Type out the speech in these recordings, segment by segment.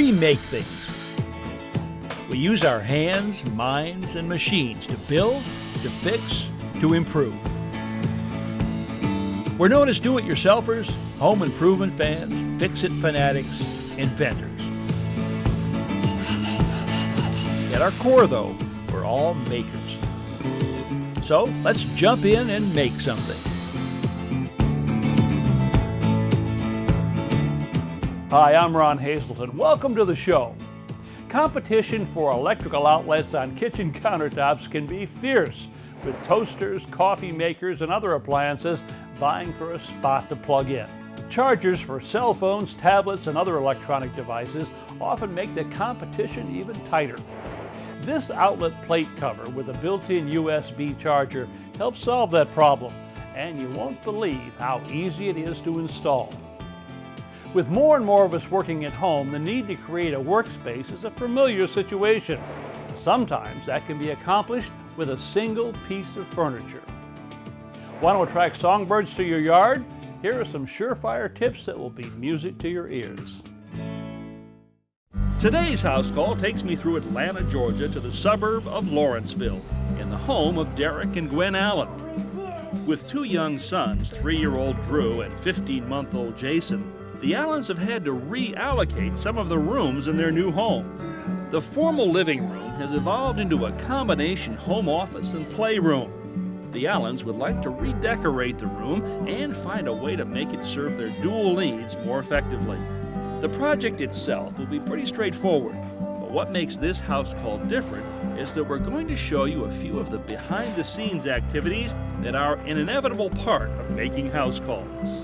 we make things. We use our hands, minds, and machines to build, to fix, to improve. We're known as do-it-yourselfers, home improvement fans, fix-it fanatics, inventors. At our core, though, we're all makers. So let's jump in and make something. Hi, I'm Ron Haselton. Welcome to the show. Competition for electrical outlets on kitchen countertops can be fierce, with toasters, coffee makers, and other appliances vying for a spot to plug in. Chargers for cell phones, tablets, and other electronic devices often make the competition even tighter. This outlet plate cover with a built-in USB charger helps solve that problem, and you won't believe how easy it is to install. With more and more of us working at home, the need to create a workspace is a familiar situation. Sometimes that can be accomplished with a single piece of furniture. Want to attract songbirds to your yard? Here are some surefire tips that will be music to your ears. Today's house call takes me through Atlanta, Georgia to the suburb of Lawrenceville, in the home of Derek and Gwen Allen. With two young sons, 3-year-old Drew and 15-month-old Jason, the Allens have had to reallocate some of the rooms in their new home. The formal living room has evolved into a combination home office and playroom. The Allens would like to redecorate the room and find a way to make it serve their dual needs more effectively. The project itself will be pretty straightforward, but what makes this house call different is that we're going to show you a few of the behind-the-scenes activities that are an inevitable part of making house calls.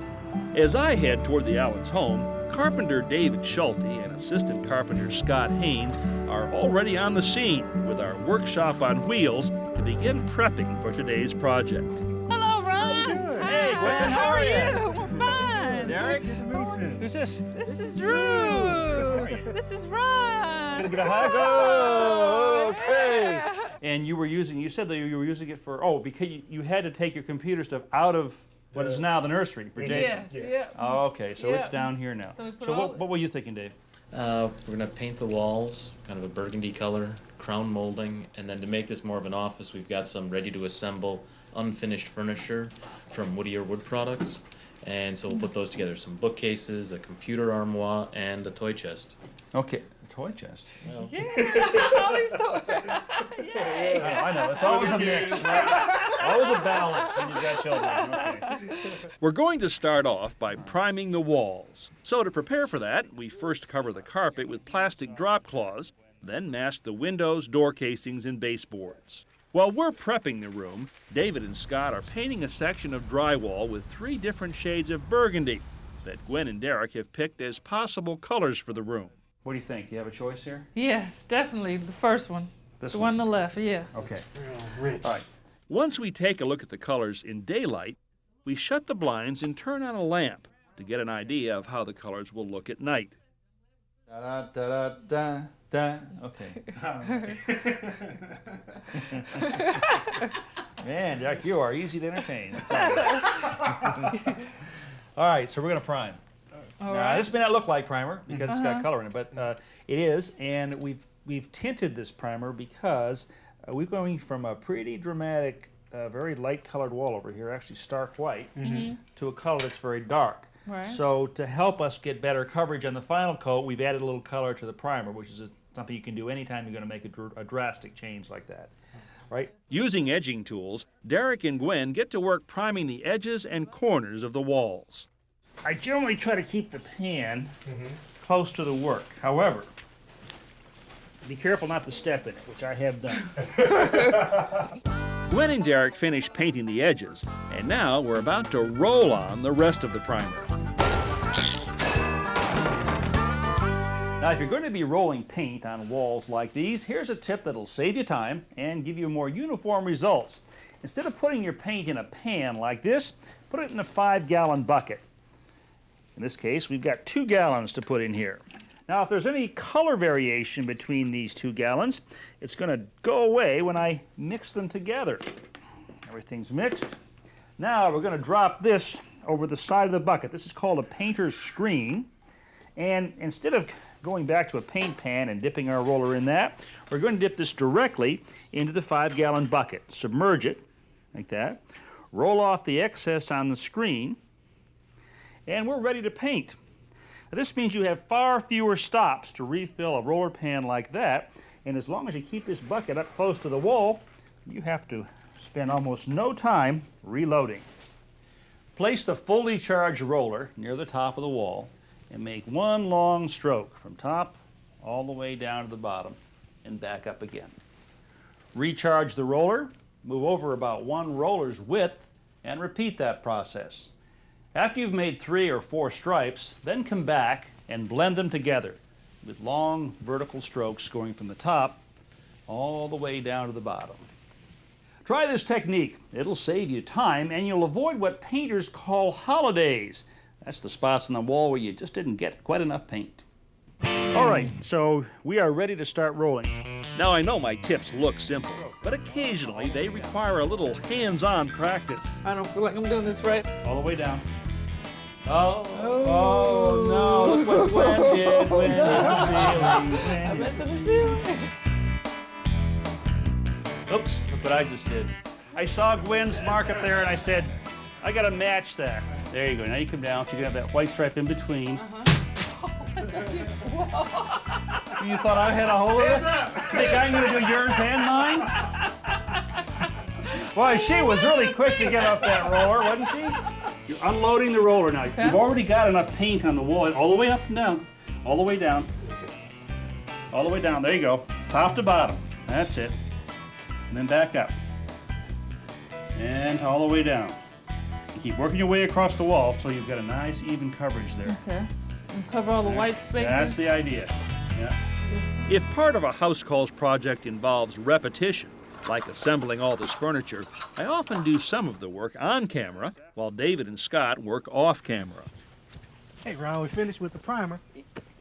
As I head toward the Allens' home, carpenter David Schulte and assistant carpenter Scott Haynes are already on the scene with our workshop on wheels to begin prepping for today's project. Hello, Ron. Hey, Gwen, how are you? We're fine. Derek? Who's this? This is Drew. This is Ron. Gonna get a hug? Oh, okay. And you said that you were using it for, because you had to take your computer stuff out of what is now the nursery for Jason. Yes. Yeah. Oh, okay, so it's down here now. So what were you thinking, Dave? We're going to paint the walls, kind of a burgundy color, crown molding, and then to make this more of an office, we've got some ready-to-assemble, unfinished furniture from Whittier Wood Products. And so we'll put those together, some bookcases, a computer armoire, and a toy chest. Okay, a toy chest. Well, Yeah. All these toys. Yeah. I know, it's always a mix. Always a balance when you've got children. Okay. We're going to start off by priming the walls. So to prepare for that, we first cover the carpet with plastic drop cloths, then mask the windows, door casings, and baseboards. While we're prepping the room, David and Scott are painting a section of drywall with 3 different shades of burgundy that Gwen and Derek have picked as possible colors for the room. What do you think? Do you have a choice here? Yes, definitely the first one. This the one on the left. Yes. Okay. Real rich. All right. Once we take a look at the colors in daylight, we shut the blinds and turn on a lamp to get an idea of how the colors will look at night. Da da da da da. Okay. Man, Jack, you are easy to entertain. All right, so we're going to prime. All Now, right. this may not look like primer because it's got color in it, but it is, and we've tinted this primer because we're going from a pretty dramatic, very light-colored wall over here, actually stark white, to a color that's very dark. Right. So to help us get better coverage on the final coat, we've added a little color to the primer, which is something you can do anytime you're going to make a drastic change like that. Right? Using edging tools, Derek and Gwen get to work priming the edges and corners of the walls. I generally try to keep the pan close to the work. However, be careful not to step in it, which I have done. Gwen and Derek finished painting the edges, and now we're about to roll on the rest of the primer. Now, if you're going to be rolling paint on walls like these, here's a tip that'll save you time and give you more uniform results. Instead of putting your paint in a pan like this, put it in a 5-gallon bucket. In this case, we've got 2 gallons to put in here. Now, if there's any color variation between these 2 gallons, it's going to go away when I mix them together. Everything's mixed. Now, we're going to drop this over the side of the bucket. This is called a painter's screen. And instead of going back to a paint pan and dipping our roller in that, we're going to dip this directly into the 5-gallon bucket. Submerge it, like that. Roll off the excess on the screen, and we're ready to paint. Now, this means you have far fewer stops to refill a roller pan like that, and as long as you keep this bucket up close to the wall, you have to spend almost no time reloading. Place the fully charged roller near the top of the wall and make one long stroke from top all the way down to the bottom and back up again. Recharge the roller, move over about 1 roller's width, and repeat that process. After you've made 3 or 4 stripes, then come back and blend them together with long vertical strokes going from the top all the way down to the bottom. Try this technique. It'll save you time, and you'll avoid what painters call holidays. That's the spots on the wall where you just didn't get quite enough paint. All right, so we are ready to start rolling. Now, I know my tips look simple, but occasionally they require a little hands-on practice. I don't feel like I'm doing this right. All the way down. Oh no, look what Gwen did. Gwen hit the ceiling. I went to the ceiling. Oops, look what I just did. I saw Gwen's mark up there and I said, I gotta match that. There you go, now you come down so you can have that white stripe in between. You thought I had a hold of it? You think I'm gonna do yours and mine? Boy, she was really quick to get up that roller, wasn't she? You're unloading the roller now. Okay. You've already got enough paint on the wall, all the way up and down. All the way down. All the way down, there you go. Top to bottom, that's it. And then back up. And all the way down. You keep working your way across the wall so you've got a nice even coverage there. Okay. And cover all the white spaces. That's the idea. Yeah. If part of a house calls project involves repetition, like assembling all this furniture, I often do some of the work on camera while David and Scott work off camera. Hey, Ron, we finished with the primer.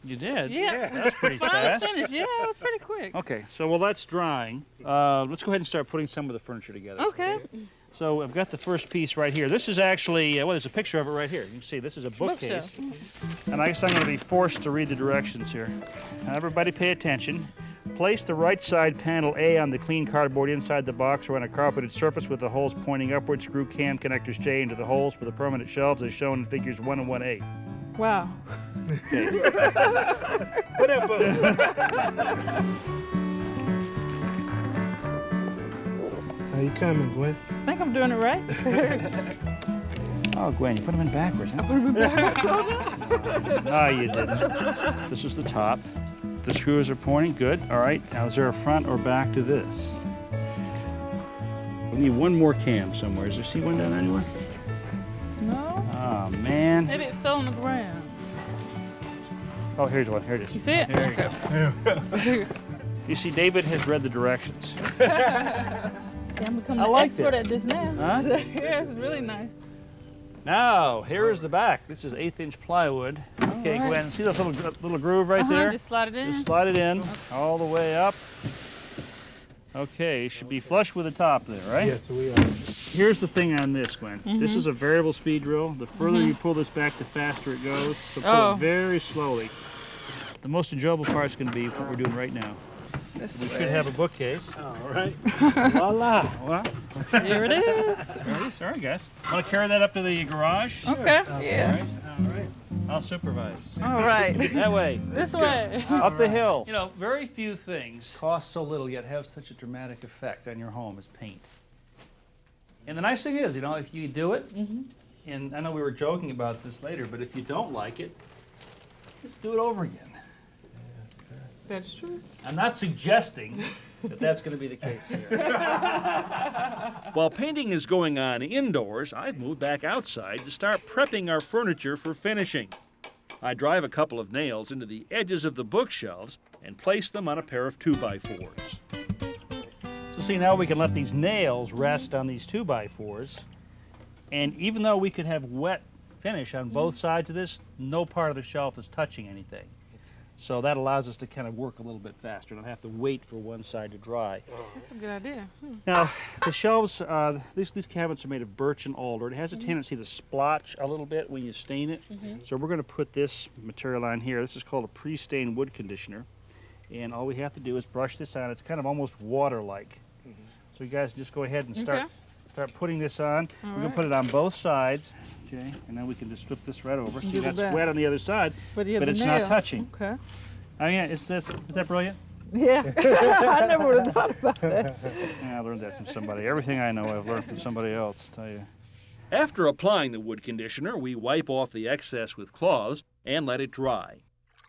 You did? Yeah. That's pretty Finally fast. finished. Yeah, it was pretty quick. Okay, so while that's drying, let's go ahead and start putting some of the furniture together. Okay. So I've got the first piece right here. This is actually, well, there's a picture of it right here. You can see this is a bookcase. And I guess I'm going to be forced to read the directions here. Now, everybody pay attention. Place the right side panel A on the clean cardboard inside the box or on a carpeted surface with the holes pointing upward. Screw cam connectors J into the holes for the permanent shelves as shown in figures 1 and 1A. Wow. Okay. Whatever. How you coming, Gwen? I think I'm doing it right. Oh, Gwen, you put them in backwards, huh? Put 'em in backwards. No, you didn't. This is the top. The screws are pointing. Good. All right. Now, is there a front or back to this? We need one more cam somewhere. Is there see one down there anywhere? No. Oh, man. Maybe it fell on the ground. Oh, here's one. Here it is. You see it? There you go. You see, David has read the directions. Yeah, I'm becoming I an like expert this. at this now. Huh? Yeah, this is really nice. Now, here is the back. This is 1/8" plywood. Okay, right. Gwen, see that little groove right there? Just slide it in. Just slide it in all the way up. Okay, it should be flush with the top there, right? Yes, we are. Here's the thing on this, Gwen. This is a variable speed drill. The further you pull this back, the faster it goes. So pull it very slowly. The most enjoyable part is going to be what we're doing right now. This We way. should have a bookcase. All right. Voila. Well, Here it is. there it is. All right, guys. Want to carry that up to the garage? Okay. All Yeah. right. All right. I'll supervise. All right. That way. This way. Up the hill. You know, very few things cost so little yet have such a dramatic effect on your home as paint. And the nice thing is, you know, if you do it, and I know we were joking about this later, but if you don't like it, just do it over again. That's true. I'm not suggesting that that's going to be the case here. While painting is going on indoors, I've moved back outside to start prepping our furniture for finishing. I drive a couple of nails into the edges of the bookshelves and place them on a pair of 2x4s. So see, now we can let these nails rest on these 2x4s, and even though we could have wet finish on both sides of this, no part of the shelf is touching anything. So that allows us to kind of work a little bit faster, not have to wait for one side to dry. That's a good idea. Now, the shelves, these cabinets are made of birch and alder. It has a tendency to splotch a little bit when you stain it. So we're going to put this material on here. This is called a pre-stain wood conditioner. And all we have to do is brush this on. It's kind of almost water-like. So you guys just go ahead and start putting this on. We're going to put it on both sides. Okay, and then we can just flip this right over. See, that's wet on the other side, but it's not touching. Okay. I mean, is that brilliant? Yeah. I never would have thought about that. Yeah, I learned that from somebody. Everything I know I've learned from somebody else, I'll tell you. After applying the wood conditioner, we wipe off the excess with cloths and let it dry.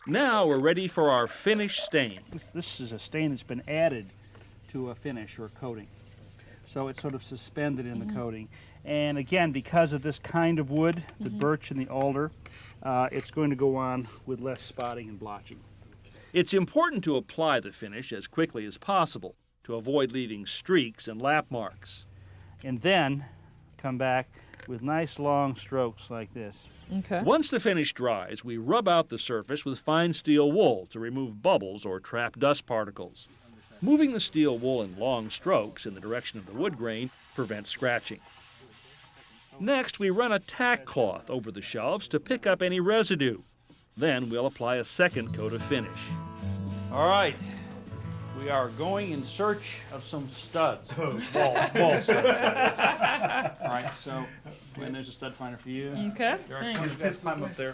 Now we're ready for our finished stain. This is a stain that's been added to a finish or a coating. So it's sort of suspended in the coating. And again, because of this kind of wood, the birch and the alder, it's going to go on with less spotting and blotching. It's important to apply the finish as quickly as possible to avoid leaving streaks and lap marks. And then come back with nice long strokes like this. Okay. Once the finish dries, we rub out the surface with fine steel wool to remove bubbles or trap dust particles. Moving the steel wool in long strokes in the direction of the wood grain prevents scratching. Next, we run a tack cloth over the shelves to pick up any residue. Then we'll apply a second coat of finish. All right, we are going in search of some studs, wall studs. All right, so Gwen, there's a stud finder for you. Okay. Derek, you guys climb up there.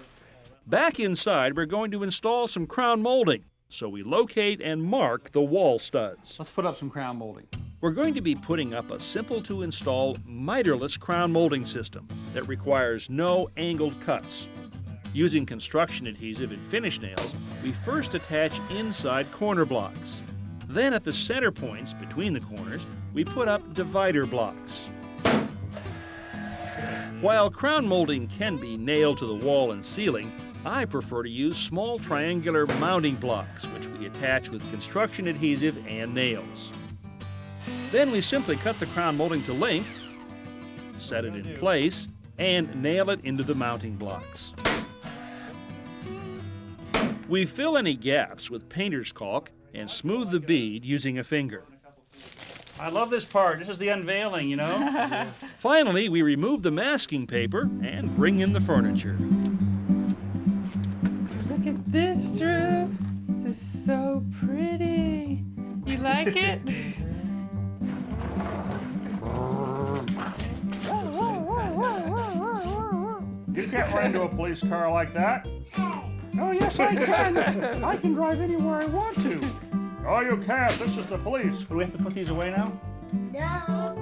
Back inside, we're going to install some crown molding, so we locate and mark the wall studs. Let's put up some crown molding. We're going to be putting up a simple-to-install miterless crown molding system that requires no angled cuts. Using construction adhesive and finish nails, we first attach inside corner blocks. Then at the center points between the corners, we put up divider blocks. While crown molding can be nailed to the wall and ceiling, I prefer to use small triangular mounting blocks, which we attach with construction adhesive and nails. Then we simply cut the crown molding to length, set it in place, and nail it into the mounting blocks. We fill any gaps with painter's caulk and smooth the bead using a finger. I love this part. This is the unveiling, you know? Finally, we remove the masking paper and bring in the furniture. Look at this, Drew. This is so pretty. You like it? You can't run into a police car like that. Oh, yes, I can. I can drive anywhere I want to. Oh, you can't. This is the police. Do we have to put these away now? No.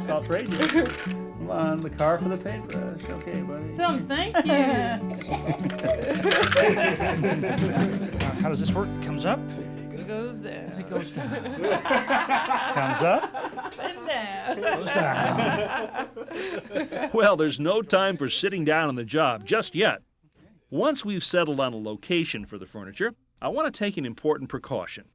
So I'll trade you. Come on, the car for the paintbrush. Okay, buddy. Tell him thank you. How does this work? Comes up? It goes down. It goes down. Comes up? And down. Goes down. Well, there's no time for sitting down on the job just yet. Once we've settled on a location for the furniture, I want to take an important precaution.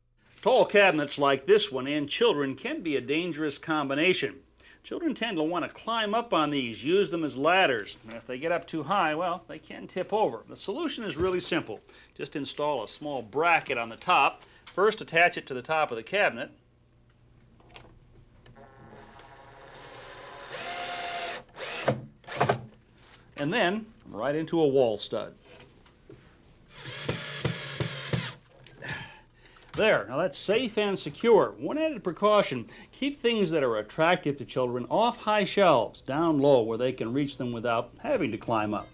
Tall cabinets like this one and children can be a dangerous combination. Children tend to want to climb up on these, use them as ladders. And if they get up too high, well, they can tip over. The solution is really simple. Just install a small bracket on the top. First, attach it to the top of the cabinet. And then, right into a wall stud. There, now that's safe and secure. One added precaution, keep things that are attractive to children off high shelves, down low where they can reach them without having to climb up.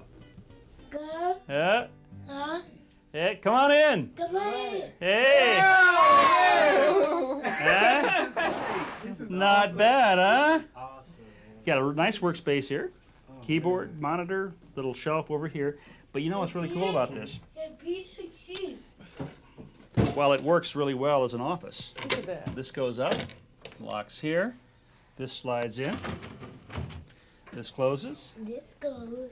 Go. Yeah, Huh? hey, come on in. Come on. Hey. This is Not awesome. bad, huh? Awesome. Got a nice workspace here. Keyboard, monitor, little shelf over here. But you know what's really cool about this? A piece of sheep. Well, it works really well as an office. Look at that. This goes up, locks here. This slides in. This closes. This goes.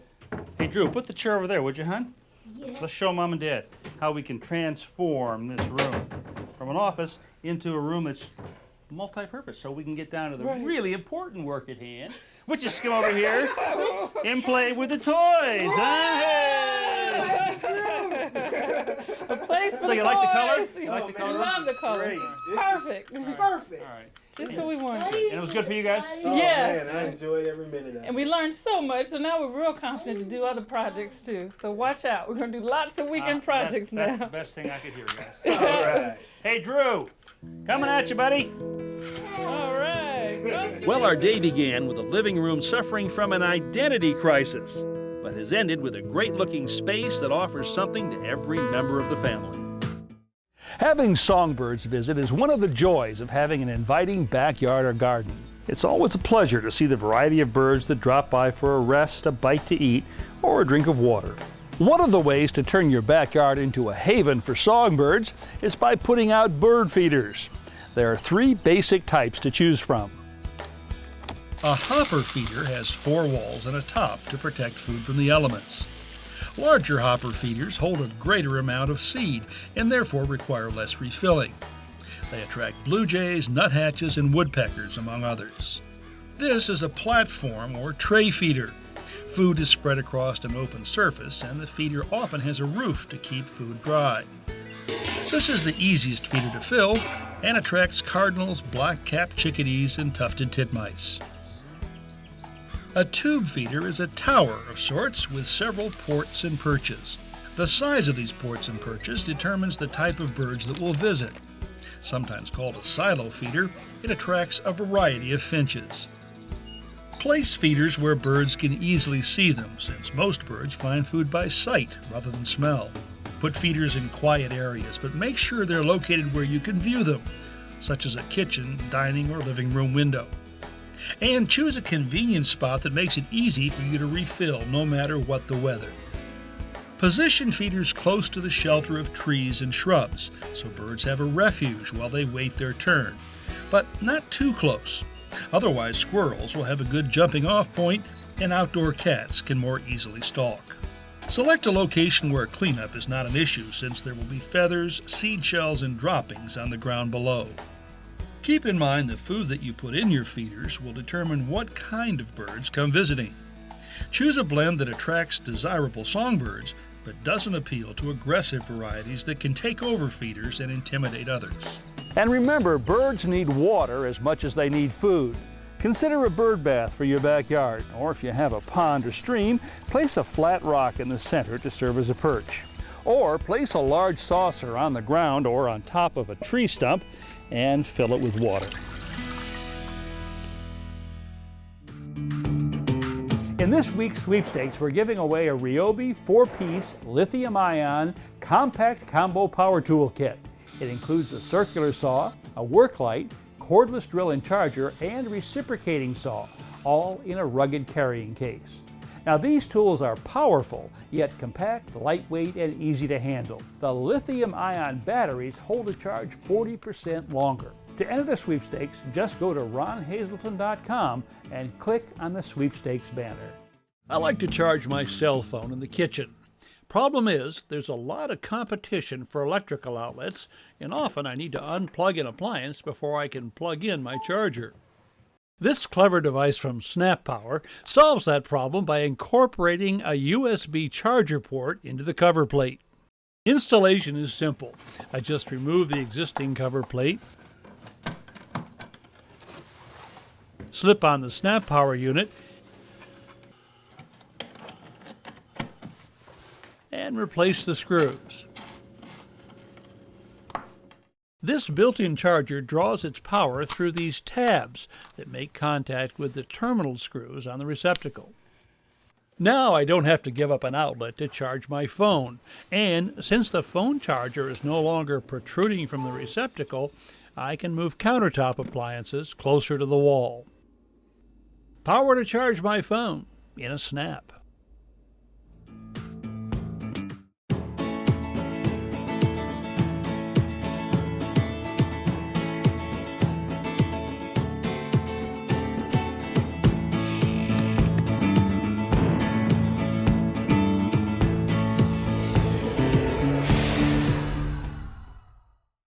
Hey, Drew, put the chair over there, would you, hon? Yeah. Let's show Mom and Dad how we can transform this room from an office into a room that's multi-purpose, so we can get down to the really important work at hand, which is come over here and play with the toys. Huh? Hey! A place for So the you like the color? toys. You like the We color? love the color. Great. Perfect. Perfect. All right. Just what we wanted. And it was good for you guys? Oh, Yes. man, I enjoyed every minute of it. And we learned so much, so now we're real confident to do other projects too. So watch out. We're going to do lots of weekend projects That's now. the best thing I could hear, guys. All right. Hey, Drew, coming at you, buddy. All right. Well, our day began with a living room suffering from an identity crisis, but has ended with a great-looking space that offers something to every member of the family. Having songbirds visit is one of the joys of having an inviting backyard or garden. It's always a pleasure to see the variety of birds that drop by for a rest, a bite to eat, or a drink of water. One of the ways to turn your backyard into a haven for songbirds is by putting out bird feeders. There are 3 basic types to choose from. A hopper feeder has 4 walls and a top to protect food from the elements. Larger hopper feeders hold a greater amount of seed and therefore require less refilling. They attract blue jays, nuthatches, and woodpeckers, among others. This is a platform or tray feeder. Food is spread across an open surface, and the feeder often has a roof to keep food dry. This is the easiest feeder to fill and attracts cardinals, black-capped chickadees, and tufted titmice. A tube feeder is a tower of sorts with several ports and perches. The size of these ports and perches determines the type of birds that will visit. Sometimes called a silo feeder, it attracts a variety of finches. Place feeders where birds can easily see them, since most birds find food by sight rather than smell. Put feeders in quiet areas, but make sure they're located where you can view them, such as a kitchen, dining, or living room window. And choose a convenient spot that makes it easy for you to refill no matter what the weather. Position feeders close to the shelter of trees and shrubs, so birds have a refuge while they wait their turn, but not too close. Otherwise, squirrels will have a good jumping off point and outdoor cats can more easily stalk. Select a location where cleanup is not an issue, since there will be feathers, seed shells, and droppings on the ground below. Keep in mind the food that you put in your feeders will determine what kind of birds come visiting. Choose a blend that attracts desirable songbirds, but doesn't appeal to aggressive varieties that can take over feeders and intimidate others. And remember, birds need water as much as they need food. Consider a bird bath for your backyard, or if you have a pond or stream, place a flat rock in the center to serve as a perch. Or place a large saucer on the ground or on top of a tree stump and fill it with water. In this week's sweepstakes, we're giving away a Ryobi 4-piece lithium-ion compact combo power tool kit. It includes a circular saw, a work light, cordless drill and charger, and reciprocating saw, all in a rugged carrying case. Now these tools are powerful, yet compact, lightweight, and easy to handle. The lithium-ion batteries hold a charge 40% longer. To enter the sweepstakes, just go to ronhaselton.com and click on the sweepstakes banner. I like to charge my cell phone in the kitchen. Problem is, there's a lot of competition for electrical outlets, and often I need to unplug an appliance before I can plug in my charger. This clever device from SnapPower solves that problem by incorporating a USB charger port into the cover plate. Installation is simple. I just remove the existing cover plate, slip on the SnapPower unit, and replace the screws. This built-in charger draws its power through these tabs that make contact with the terminal screws on the receptacle. Now I don't have to give up an outlet to charge my phone, and since the phone charger is no longer protruding from the receptacle, I can move countertop appliances closer to the wall. Power to charge my phone in a snap.